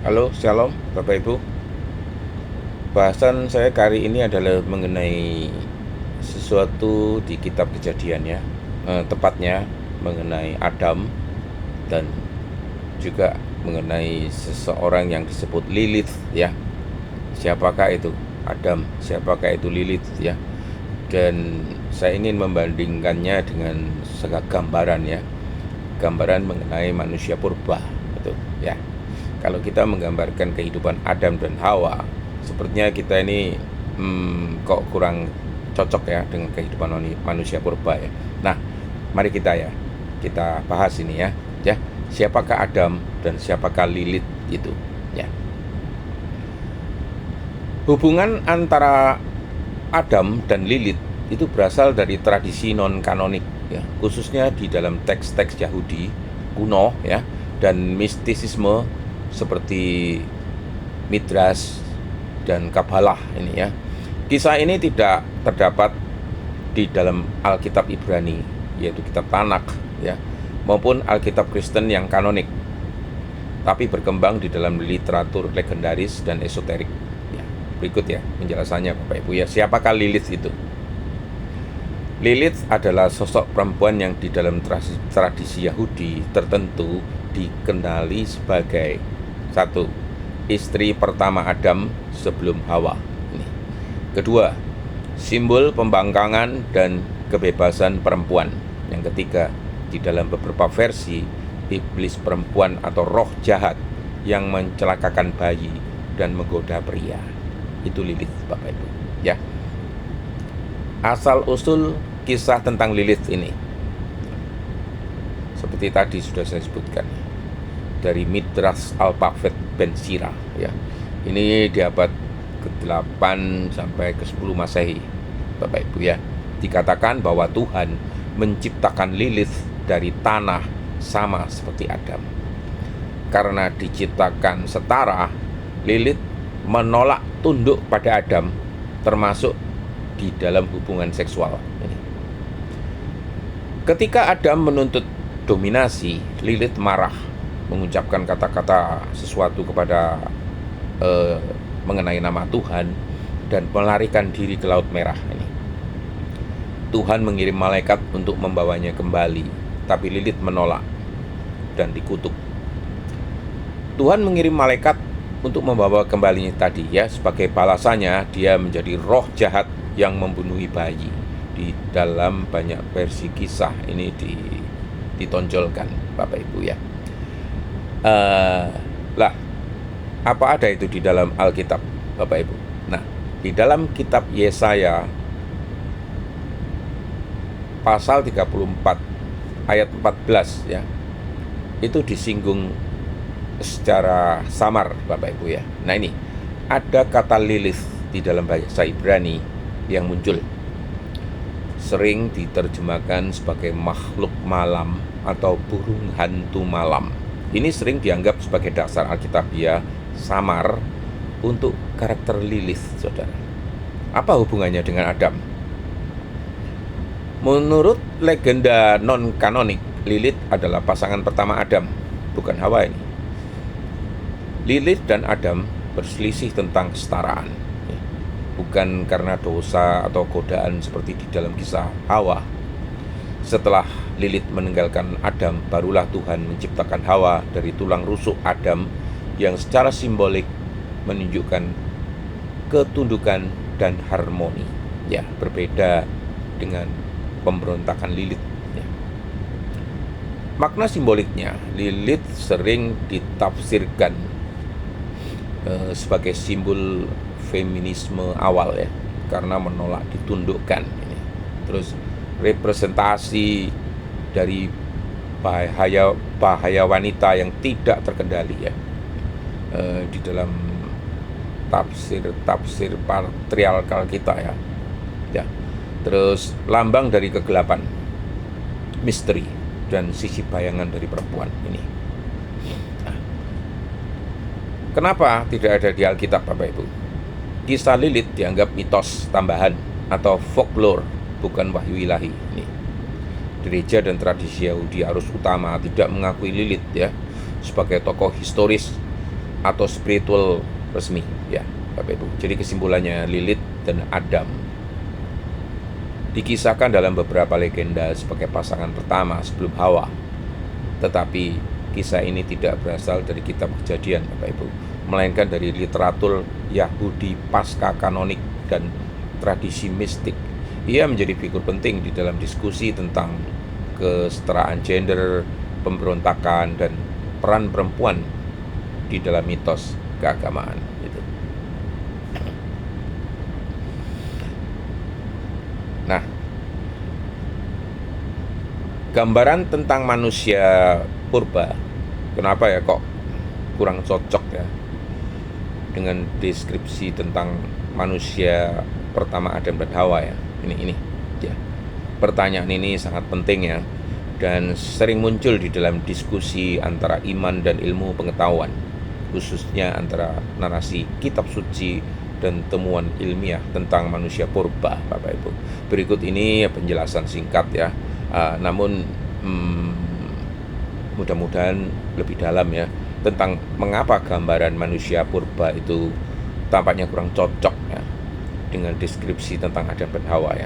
Halo, Shalom, Bapak Ibu. Bahasan saya kali ini adalah mengenai sesuatu di kitab Kejadian ya. Tepatnya mengenai Adam dan juga mengenai seseorang yang disebut Lilith ya. Siapakah itu Adam? Siapakah itu Lilith ya? Dan saya ingin membandingkannya dengan gambaran ya. Gambaran mengenai manusia purba gitu ya. Kalau kita menggambarkan kehidupan Adam dan Hawa, sepertinya kita ini kok kurang cocok ya dengan kehidupan manusia purba ya. Nah, mari kita bahas ini ya. Ya, siapakah Adam dan siapakah Lilith itu ya. Hubungan antara Adam dan Lilith itu berasal dari tradisi non-kanonik ya, khususnya di dalam teks-teks Yahudi kuno ya, dan mistisisme seperti Midrash dan Kabbalah ini ya. Kisah ini tidak terdapat di dalam Alkitab Ibrani, yaitu kitab Tanakh ya, maupun Alkitab Kristen yang kanonik, tapi berkembang di dalam literatur legendaris dan esoterik ya. Berikut ya penjelasannya Bapak Ibu ya. Siapakah Lilith itu? Lilith adalah sosok perempuan yang di dalam tradisi Yahudi tertentu dikenali sebagai satu, istri pertama Adam sebelum Hawa. Ini. Kedua, simbol pembangkangan dan kebebasan perempuan. Yang ketiga, di dalam beberapa versi, iblis perempuan atau roh jahat yang mencelakakan bayi dan menggoda pria. Itu Lilith, Bapak Ibu. Ya. Asal usul kisah tentang Lilith ini, seperti tadi sudah saya sebutkan, dari Midrash Alphabet Ben Sira ya. Ini di abad ke-8 sampai ke-10 Masehi, Bapak Ibu ya. Dikatakan bahwa Tuhan menciptakan Lilith dari tanah sama seperti Adam. Karena diciptakan setara, Lilith menolak tunduk pada Adam, termasuk di dalam hubungan seksual ini. Ketika Adam menuntut dominasi, Lilith marah, mengucapkan kata-kata sesuatu kepada mengenai nama Tuhan dan melarikan diri ke Laut Merah ini. Tuhan mengirim malaikat untuk membawanya kembali, tapi Lilith menolak dan dikutuk. Tuhan mengirim malaikat untuk membawa kembalinya tadi ya, sebagai balasannya dia menjadi roh jahat yang membunuhi bayi. Di dalam banyak versi kisah ini ditonjolkan Bapak Ibu ya. Apa ada itu di dalam Alkitab Bapak Ibu? Nah, di dalam kitab Yesaya pasal 34 ayat 14 ya, itu disinggung secara samar Bapak Ibu ya. Nah, ini ada kata Lilith di dalam bahasa Ibrani yang muncul, sering diterjemahkan sebagai makhluk malam atau burung hantu malam. Ini sering dianggap sebagai dasar Alkitabiah samar untuk karakter Lilith, saudara. Apa hubungannya dengan Adam? Menurut legenda non-kanonik, Lilith adalah pasangan pertama Adam, bukan Hawa ini. Lilith dan Adam berselisih tentang kesetaraan, bukan karena dosa atau godaan seperti di dalam kisah Hawa. Setelah Lilith meninggalkan Adam, barulah Tuhan menciptakan Hawa dari tulang rusuk Adam yang secara simbolik menunjukkan ketundukan dan harmoni. Ya, berbeda dengan pemberontakan Lilith. Ya. Makna simboliknya, Lilith sering ditafsirkan sebagai simbol feminisme awal ya, karena menolak ditundukkan ini. Terus representasi dari bahaya wanita yang tidak terkendali ya, di dalam tafsir patriarkal kita ya. Ya. Terus lambang dari kegelapan, misteri dan sisi bayangan dari perempuan ini. Nah, kenapa tidak ada di Alkitab Bapak Ibu? Kisah Lilith dianggap mitos tambahan atau folklore, bukan wahyu ilahi. Ini gereja dan tradisi Yahudi arus utama tidak mengakui Lilith ya sebagai tokoh historis atau spiritual resmi ya Bapak Ibu. Jadi kesimpulannya Lilith dan Adam dikisahkan dalam beberapa legenda sebagai pasangan pertama sebelum Hawa. Tetapi kisah ini tidak berasal dari kitab Kejadian Bapak Ibu, melainkan dari literatur Yahudi pasca kanonik dan tradisi mistik. Ia menjadi figur penting di dalam diskusi tentang kesetaraan gender, pemberontakan, dan peran perempuan di dalam mitos keagamaan itu. Nah, gambaran tentang manusia purba, kenapa ya kok kurang cocok ya dengan deskripsi tentang manusia pertama Adam dan Hawa ya. Ini ya. Pertanyaan ini sangat penting ya, dan sering muncul di dalam diskusi antara iman dan ilmu pengetahuan, khususnya antara narasi kitab suci dan temuan ilmiah tentang manusia purba Bapak Ibu. Berikut ini penjelasan singkat ya, namun mudah-mudahan lebih dalam ya, tentang mengapa gambaran manusia purba itu tampaknya kurang cocok ya dengan deskripsi tentang Adam dan Hawa ya.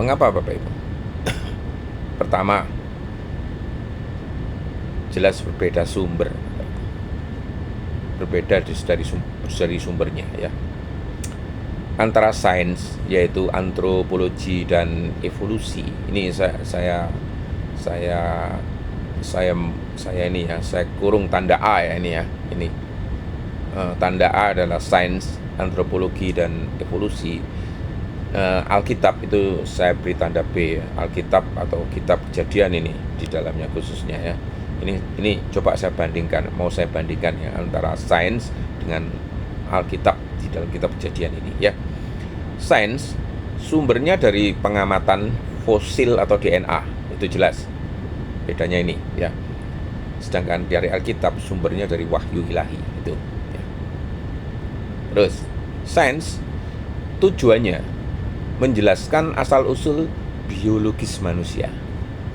Mengapa Bapak Ibu? Pertama, jelas berbeda sumber, berbeda dari sumbernya ya, antara sains yaitu antropologi dan evolusi. Ini saya ini ya, saya kurung tanda A ya ini ya. Ini tanda A adalah sains, antropologi dan evolusi. Alkitab itu saya beri tanda B ya. Alkitab atau kitab Kejadian ini di dalamnya khususnya ya. Ini coba saya bandingkan, saya bandingkan ya antara sains dengan Alkitab di dalam kitab Kejadian ini ya. Sains sumbernya dari pengamatan fosil atau DNA, itu jelas bedanya ini ya. Sedangkan dari Alkitab sumbernya dari wahyu ilahi itu ya. Terus sains tujuannya menjelaskan asal-usul biologis manusia,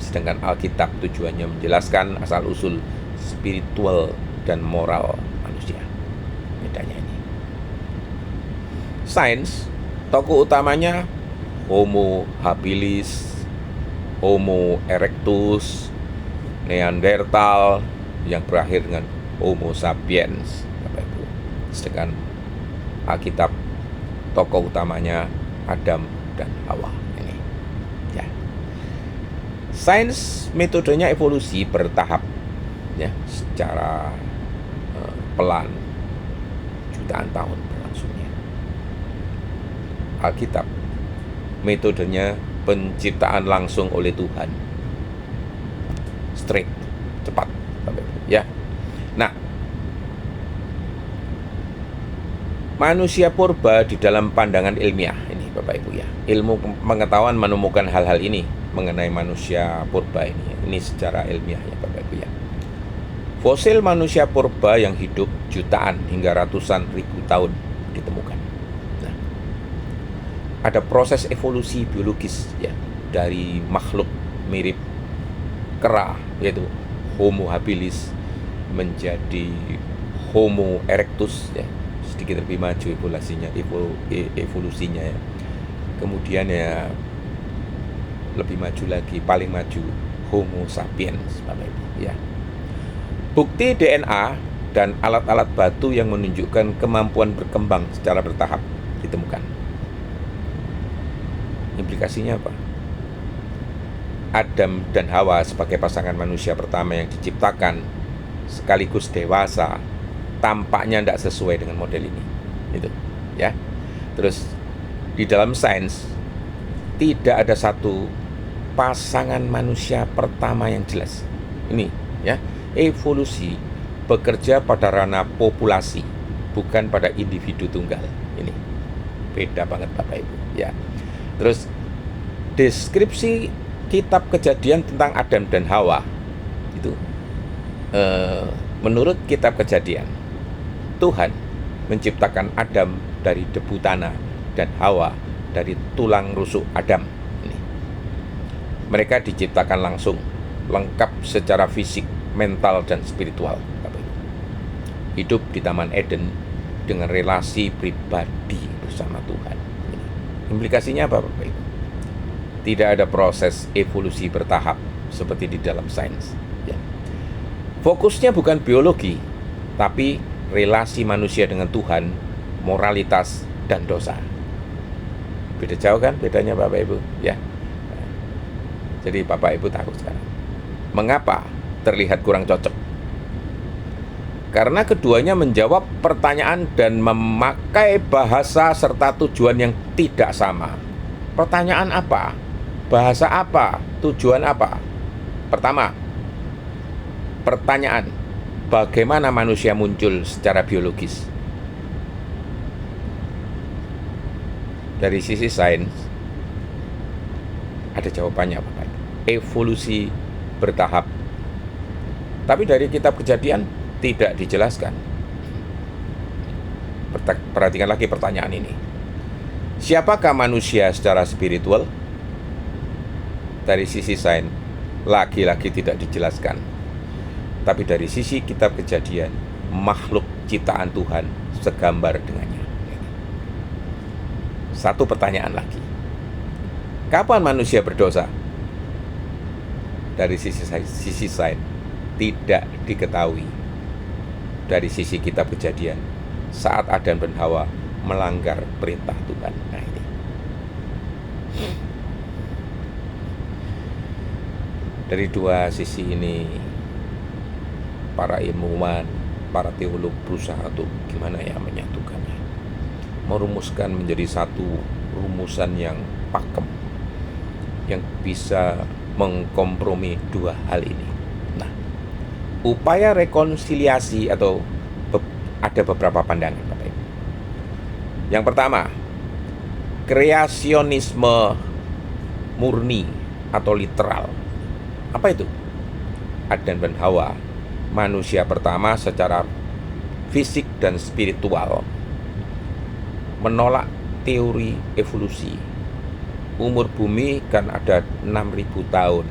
sedangkan Alkitab tujuannya menjelaskan asal-usul spiritual dan moral manusia. Bedanya ini. Sains, tokoh utamanya Homo habilis, Homo erectus, Neanderthal yang berakhir dengan Homo sapiens, Bapak Ibu. Sedangkan Alkitab tokoh utamanya Adam dan Hawa ini ya. Sains metodenya evolusi bertahap ya, secara pelan, jutaan tahun berlangsungnya. Alkitab metodenya penciptaan langsung oleh Tuhan, straight, cepat ya. Nah, manusia purba di dalam pandangan ilmiah ini Bapak Ibu ya, ilmu pengetahuan menemukan hal-hal ini mengenai manusia purba ini secara ilmiah ya Bapak Ibu ya. Fosil manusia purba yang hidup jutaan hingga ratusan ribu tahun ditemukan. Nah, ada proses evolusi biologis ya dari makhluk mirip kera yaitu Homo habilis menjadi Homo erectus ya, sedikit lebih maju evolusinya ya. Kemudian ya lebih maju lagi, paling maju Homo sapiens Bapak Ibu ya. Bukti DNA dan alat-alat batu yang menunjukkan kemampuan berkembang secara bertahap ditemukan. Implikasinya apa? Adam dan Hawa sebagai pasangan manusia pertama yang diciptakan sekaligus dewasa tampaknya tidak sesuai dengan model ini itu ya. Terus di dalam sains tidak ada satu pasangan manusia pertama yang jelas ini ya. Evolusi bekerja pada ranah populasi, bukan pada individu tunggal. Ini beda banget Bapak Ibu ya. Terus deskripsi kitab Kejadian tentang Adam dan Hawa itu menurut kitab Kejadian, Tuhan menciptakan Adam dari debu tanah dan Hawa dari tulang rusuk Adam. Ini. Mereka diciptakan langsung, lengkap secara fisik mental dan spiritual, Bapak Ibu. Hidup di Taman Eden dengan relasi pribadi bersama Tuhan. Implikasinya apa, Bapak Ibu? Tidak ada proses evolusi bertahap seperti di dalam sains. Ya. Fokusnya bukan biologi, tapi relasi manusia dengan Tuhan, moralitas, dan dosa. Beda jauh kan bedanya, Bapak Ibu? Ya. Jadi Bapak Ibu tahu sekarang. Mengapa terlihat kurang cocok? Karena keduanya menjawab pertanyaan dan memakai bahasa serta tujuan yang tidak sama. Pertanyaan apa? Bahasa apa? Tujuan apa? Pertama, pertanyaan, bagaimana manusia muncul secara biologis? Dari sisi sains, ada jawabannya, Bapak. Evolusi bertahap. Tapi dari kitab Kejadian tidak dijelaskan. Perhatikan lagi pertanyaan ini. Siapakah manusia secara spiritual? Dari sisi sains, lagi-lagi tidak dijelaskan. Tapi dari sisi kitab Kejadian, makhluk ciptaan Tuhan segambar dengannya. Satu pertanyaan lagi. Kapan manusia berdosa? Dari sisi sains, tidak diketahui. Dari sisi kitab Kejadian, saat Adam dan Hawa melanggar perintah Tuhan. Nah ini. Dari dua sisi ini, para ilmuwan, para teolog berusaha untuk gimana ya menyatukannya, merumuskan menjadi satu rumusan yang pakem, yang bisa mengkompromi dua hal ini. Nah, upaya rekonsiliasi atau ada beberapa pandangan, Bapak Ibu. Yang pertama, kreasionisme murni atau literal. Apa itu? Adam dan Hawa, manusia pertama secara fisik dan spiritual, menolak teori evolusi. Umur bumi kan ada 6.000 tahun.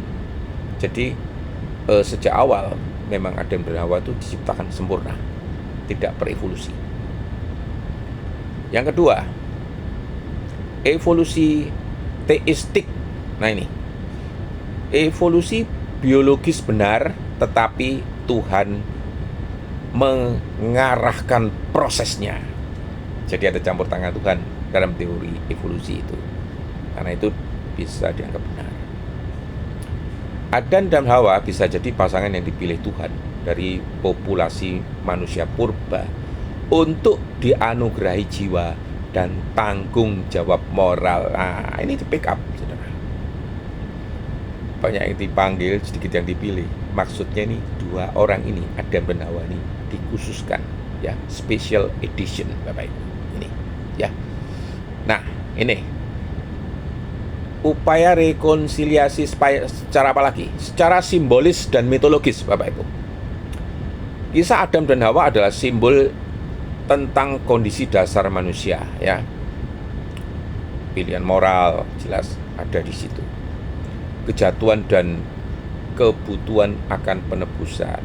Jadi sejak awal memang Adam dan Hawa itu diciptakan sempurna, tidak berevolusi. Yang kedua, evolusi teistik. Nah ini, evolusi biologis benar, tetapi Tuhan mengarahkan prosesnya. Jadi ada campur tangan Tuhan dalam teori evolusi itu. Karena itu bisa dianggap benar. Adam dan Hawa bisa jadi pasangan yang dipilih Tuhan dari populasi manusia purba untuk dianugerahi jiwa dan tanggung jawab moral. Nah, ini di pick up, saudara. Banyak yang dipanggil, sedikit yang dipilih. Maksudnya ini dua orang ini, Adam dan Hawa ini dikhususkan, ya, special edition, Bapak Ibu. Ini, ya. Nah, ini upaya rekonsiliasi secara apa lagi? Secara simbolis dan mitologis, Bapak Ibu. Kisah Adam dan Hawa adalah simbol tentang kondisi dasar manusia, ya. Pilihan moral jelas ada di situ. Kejatuhan dan kebutuhan akan penebusan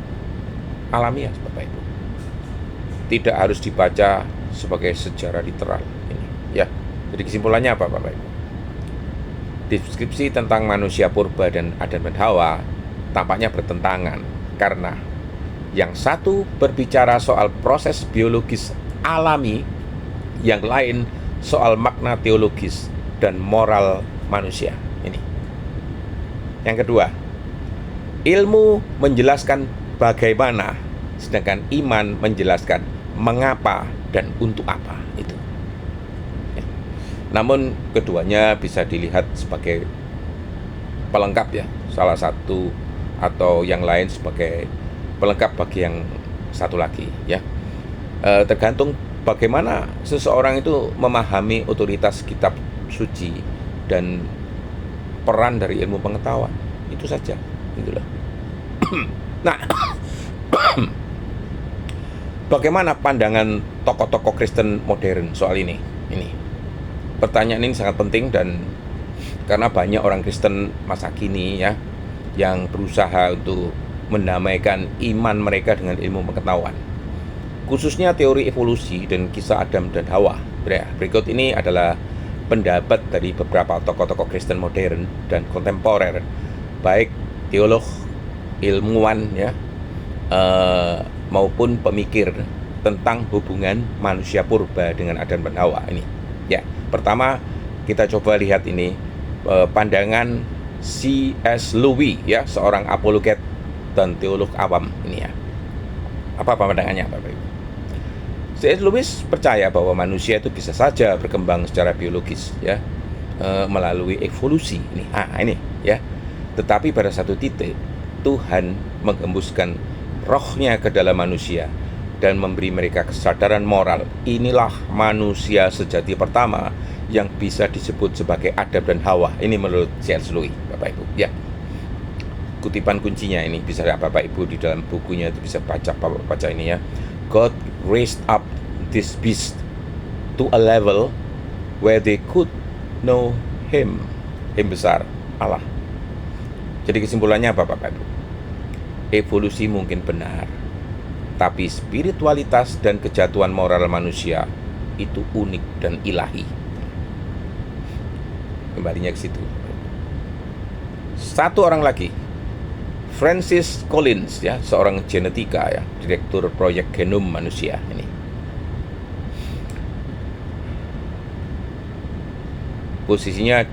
alamiah, Bapak Ibu. Tidak harus dibaca sebagai sejarah literal ini, ya. Jadi kesimpulannya apa, Bapak Ibu? Deskripsi tentang manusia purba dan Adam dan Hawa tampaknya bertentangan karena yang satu berbicara soal proses biologis alami, yang lain soal makna teologis dan moral manusia. Ini. Yang kedua, ilmu menjelaskan bagaimana, sedangkan iman menjelaskan mengapa dan untuk apa itu. Ya. Namun keduanya bisa dilihat sebagai pelengkap, ya, salah satu atau yang lain sebagai pelengkap bagi yang satu lagi, ya. Tergantung bagaimana seseorang itu memahami otoritas kitab suci dan peran dari ilmu pengetahuan. Itu saja, itulah. Nah, bagaimana pandangan tokoh-tokoh Kristen modern soal ini? Ini pertanyaan ini sangat penting, dan karena banyak orang Kristen masa kini, ya, yang berusaha untuk mendamaikan iman mereka dengan ilmu pengetahuan, khususnya teori evolusi dan kisah Adam dan Hawa. Berikut ini adalah pendapat dari beberapa tokoh-tokoh Kristen modern dan kontemporer, baik teolog, ilmuwan ya, maupun pemikir tentang hubungan manusia purba dengan Adam dan Hawa ini. Ya, pertama kita coba lihat ini pandangan C.S. Lewis ya, seorang apologet dan teolog awam ini ya. Apa pandangannya Bapak Ibu? C.S. Lewis percaya bahwa manusia itu bisa saja berkembang secara biologis ya, melalui evolusi ini. Ini ya. Tetapi pada satu titik Tuhan menghembuskan rohnya ke dalam manusia dan memberi mereka kesadaran moral. Inilah manusia sejati pertama yang bisa disebut sebagai Adam dan Hawa. Ini menurut C.S. Lewis, Bapak Ibu ya. Kutipan kuncinya ini bisa Bapak Ibu di dalam bukunya itu bisa baca ini ya. God raised up this beast to a level where they could know him besar, Allah. Jadi kesimpulannya apa Bapak Ibu? Evolusi mungkin benar, tapi spiritualitas dan kejatuhan moral manusia itu unik dan ilahi. Kembalinya ke situ. Satu orang lagi, Francis Collins ya, seorang genetika ya, direktur proyek genom manusia ini. Posisinya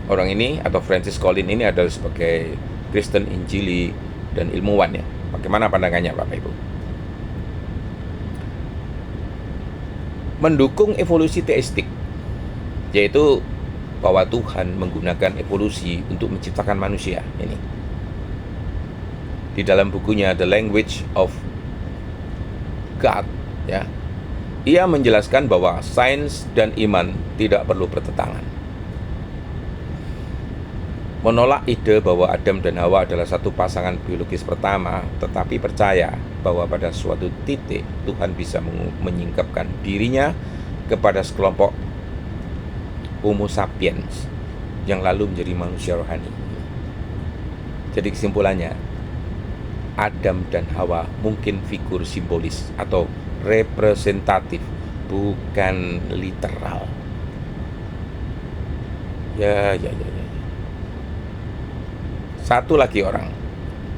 orang ini atau Francis Collins ini adalah sebagai Kristen Injili dan ilmuwan ya. Bagaimana pandangannya Bapak Ibu? Mendukung evolusi teistik, yaitu bahwa Tuhan menggunakan evolusi untuk menciptakan manusia ini. Di dalam bukunya The Language of God ya, ia menjelaskan bahwa sains dan iman tidak perlu bertentangan. Menolak ide bahwa Adam dan Hawa adalah satu pasangan biologis pertama, tetapi percaya bahwa pada suatu titik Tuhan bisa menyingkapkan dirinya kepada sekelompok Homo sapiens yang lalu menjadi manusia rohani. Jadi kesimpulannya, Adam dan Hawa mungkin figur simbolis atau representatif, bukan literal. Ya. Satu lagi orang,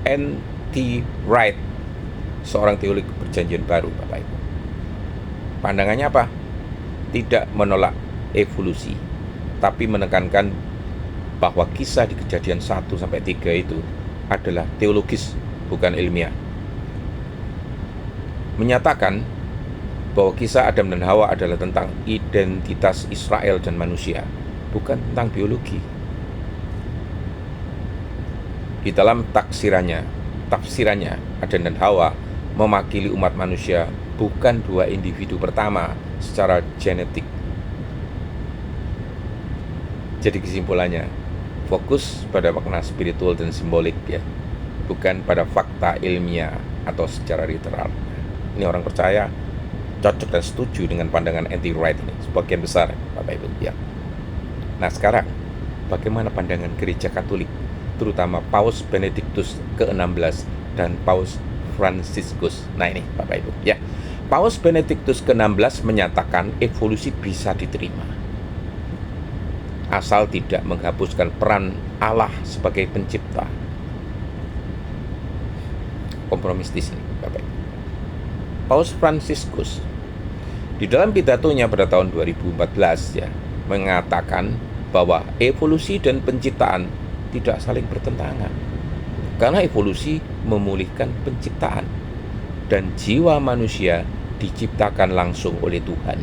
N.T. Wright, seorang teolog Perjanjian Baru, Bapak Ibu. Pandangannya apa? Tidak menolak evolusi, tapi menekankan bahwa kisah di Kejadian 1-3 itu adalah teologis, bukan ilmiah. Menyatakan bahwa kisah Adam dan Hawa adalah tentang identitas Israel dan manusia, bukan tentang biologi. Di dalam tafsirannya Adam dan Hawa mewakili umat manusia, bukan dua individu pertama secara genetik. Jadi kesimpulannya, fokus pada makna spiritual dan simbolik ya, bukan pada fakta ilmiah atau secara literal. Ini orang percaya cocok dan setuju dengan pandangan N.T. Wright ini sebagian besar Bapak Ibu ya. Nah sekarang bagaimana pandangan Gereja Katolik, terutama Paus Benediktus ke-16 dan Paus Fransiskus? Nah ini Bapak Ibu ya, Paus Benediktus ke-16 menyatakan evolusi bisa diterima asal tidak menghapuskan peran Allah sebagai pencipta. Kompromistis ini Bapak Ibu. Paus Fransiskus di dalam pidatonya pada tahun 2014 ya, mengatakan bahwa evolusi dan penciptaan tidak saling bertentangan, karena evolusi memulihkan penciptaan dan jiwa manusia diciptakan langsung oleh Tuhan.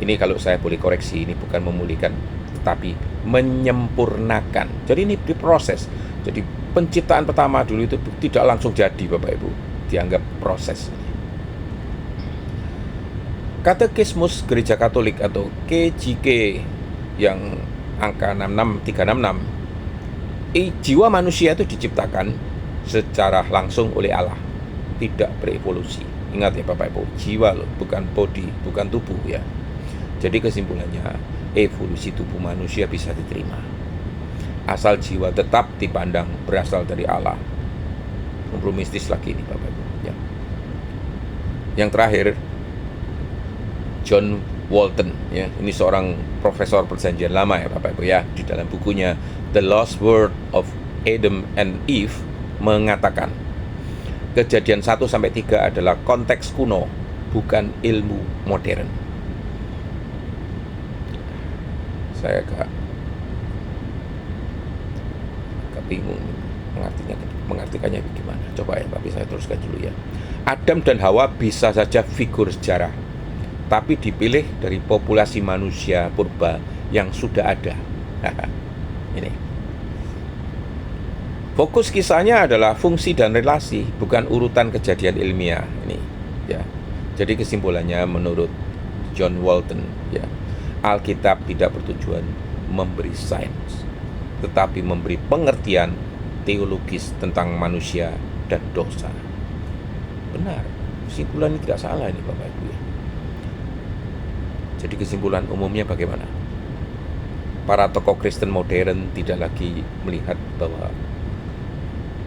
Ini kalau saya boleh koreksi, ini bukan memulihkan tetapi menyempurnakan. Jadi ini diproses. Jadi penciptaan pertama dulu itu tidak langsung jadi Bapak Ibu, dianggap proses. Katekismus Gereja Katolik atau KJK yang angka 66366, jiwa manusia itu diciptakan secara langsung oleh Allah, tidak berevolusi. Ingat ya Bapak Ibu, jiwa loh, bukan body, bukan tubuh ya. Jadi kesimpulannya, evolusi tubuh manusia bisa diterima asal jiwa tetap dipandang berasal dari Allah. mistis lagi ini Bapak Ibu ya. Yang terakhir, John Walton ya, ini seorang profesor perjanjian lama ya Bapak Ibu ya, di dalam bukunya The Lost World of Adam and Eve mengatakan Kejadian 1 sampai 3 adalah konteks kuno, bukan ilmu modern. Saya agak bingung mengartikannya bagaimana. Coba ya, tapi saya teruskan dulu ya. Adam dan Hawa bisa saja figur sejarah, tapi dipilih dari populasi manusia purba yang sudah ada. Ini. Fokus kisahnya adalah fungsi dan relasi, bukan urutan kejadian ilmiah. Ini, ya. Jadi kesimpulannya menurut John Walton, ya, Alkitab tidak bertujuan memberi sains, tetapi memberi pengertian teologis tentang manusia dan dosa. Benar, kesimpulan ini tidak salah ini Bapak Ibu ya. Jadi kesimpulan umumnya bagaimana? Para tokoh Kristen modern tidak lagi melihat bahwa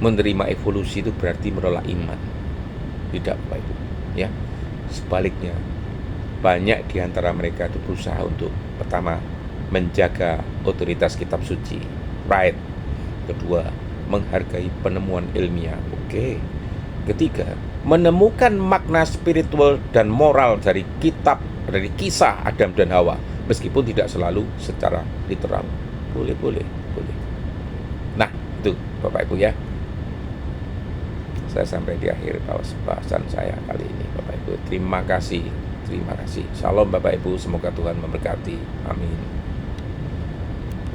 menerima evolusi itu berarti menolak iman. Tidak Bapak Ibu ya. Sebaliknya, banyak di antara mereka itu berusaha untuk pertama, menjaga otoritas kitab suci, right. Kedua, menghargai penemuan ilmiah, oke. Ketiga, menemukan makna spiritual dan moral dari kisah Adam dan Hawa, meskipun tidak selalu secara literal. Boleh. Nah, itu Bapak Ibu ya. Saya sampai di akhir bahasan saya kali ini Bapak Ibu. Terima kasih. Shalom Bapak Ibu, semoga Tuhan memberkati. Amin.